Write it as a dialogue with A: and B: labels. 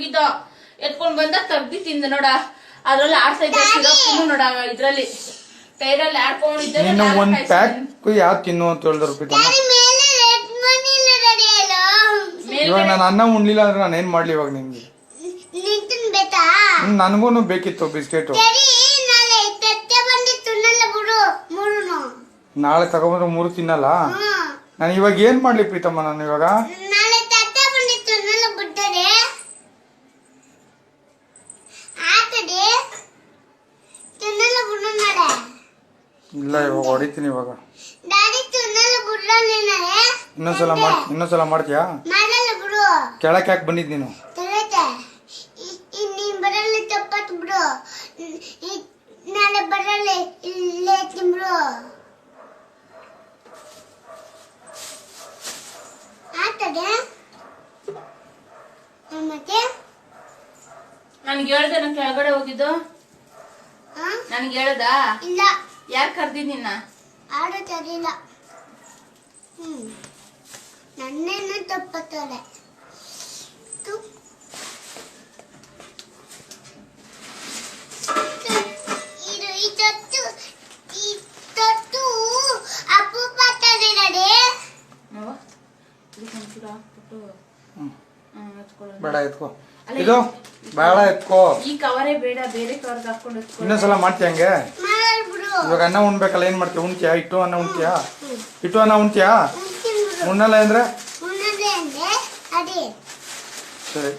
A: ಹೋಗಿದ್ದ ಎತ್ಕೊಂಡ್ ಬಂದ ತಗ್ದಿ ತಿಂದ ನೋಡ ಅದ್ರಲ್ಲಿ ಆಡ್ತಾ ಇದ್ದ ಸಿರಪ್ ನೋಡ ಇದ್ರಲ್ಲಿ ಕೈರಲ್ಲಿ ಆಡ್ಕೊಂಡಿದ್ದೆ
B: ಒಂದ್ ಪ್ಯಾಕ್ ಯಾವ್ ತಿನ್ನು ಅಂತ ಹೇಳಿದ್ರು ಪ್ರೀತಮ್ಮ. ಇವಾಗ ನಾನು ಅನ್ನ ಉಣ್ಲಿಲ್ಲ ಅಂದ್ರೆ ನಾನು ಏನ್ ಮಾಡ್ಲಿ ಇವಾಗ ನಿಮ್ಗೆ? ನನ್ಗೂನು ಬೇಕಿತ್ತು ಬಿಸ್ಕೆಟ್. ನಾಳೆ ತಗೊಂಡ್ರೆ 3 ತಿನ್ನಲ್ಲ. ನಾನು ಇವಾಗ ಏನ್ ಮಾಡ್ಲಿ ಪ್ರೀತಮ್ಮ? ನಾನು ಇವಾಗ ಇಲ್ಲ, ಇವಾಗ ಹೊಡಿತೀನಿ. ಇವಾಗ ಇನ್ನೊಂದ್ಸಲ ಮಾಡ್ತೀಯಾ? ಕೆಳಕ್ ಯಾಕೆ ಬಂದಿದ್ ನೀನು?
A: ನನ್ಗೆ ಹೇಳ್ದೆ ನನ್ ಕೆಳಗಡೆ ಹೋಗಿದ್ದು ನನ್ಗೆ ಹೇಳ್ದ? ಇಲ್ಲ. ಯಾರ್ ಕರ್ದಿದ್ ನಿನ್ನ? ಆಡೋದಿಲ್ಲ. ನನ್ನೇನು ತಪ್ಪತ್ತಾರೆ.
B: ಬೇಡ ಎತ್ಕೋ, ಇದು ಬೇಡ ಎತ್ಕೋ.
A: ಈ ಕವರೇ ಬೇಡ, ಬೇರೆ ಕವರ್ಗೆ ಹಾಕೊಂಡು
B: ಇನ್ನೊಂದ್ಸಲ ಮಾಡ್ತೀಯ ಹಂಗೆ? ಇವಾಗ ಅನ್ನ ಉಣ್ಬೇಕಲ್ಲ, ಏನ್ ಮಾಡ್ತೀಯ? ಉಣ್ತೀಯಾ? ಇಟ್ಟು ಅನ್ನ ಉಣ್ತೀಯಾ? ಇಟ್ಟು ಅನ್ನ ಉಣ್ತೀಯಾ? ಉಣ್ಣಲ್ಲ ಅಂದ್ರೆ ಸರಿ.